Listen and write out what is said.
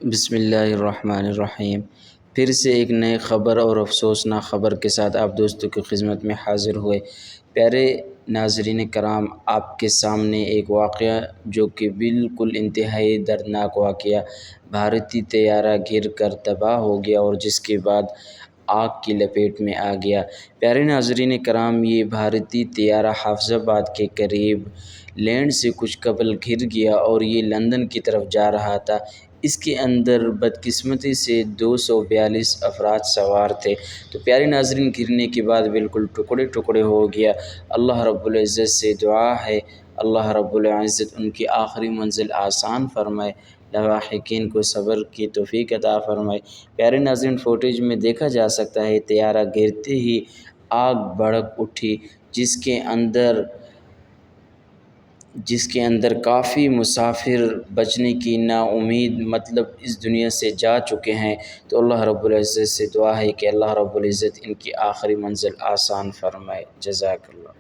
بسم اللہ الرحمن الرحیم۔ پھر سے ایک نئے خبر اور افسوسناک خبر کے ساتھ آپ دوستوں کی خدمت میں حاضر ہوئے۔ پیارے ناظرین کرام، آپ کے سامنے ایک واقعہ جو کہ بالکل انتہائی دردناک واقعہ، بھارتی طیارہ گر کر تباہ ہو گیا اور جس کے بعد آگ کی لپیٹ میں آ گیا۔ پیارے ناظرین کرام، یہ بھارتی طیارہ حافظ آباد کے قریب لینڈ سے کچھ قبل گر گیا اور یہ لندن کی طرف جا رہا تھا۔ اس کے اندر بدقسمتی سے 242 افراد سوار تھے۔ تو پیارے ناظرین، گرنے کے بعد بالکل ٹکڑے ٹکڑے ہو گیا۔ اللہ رب العزت سے دعا ہے اللہ رب العزت ان کی آخری منزل آسان فرمائے، لواحقین کو صبر کی توفیق عطا فرمائے۔ پیارے ناظرین، فوٹیج میں دیکھا جا سکتا ہے طیارہ گرتے ہی آگ بھڑک اٹھی، جس کے اندر کافی مسافر بچنے کی نا امید اس دنیا سے جا چکے ہیں۔ تو اللہ رب العزت سے دعا ہے کہ اللہ رب العزت ان کی آخری منزل آسان فرمائے۔ جزاک اللہ۔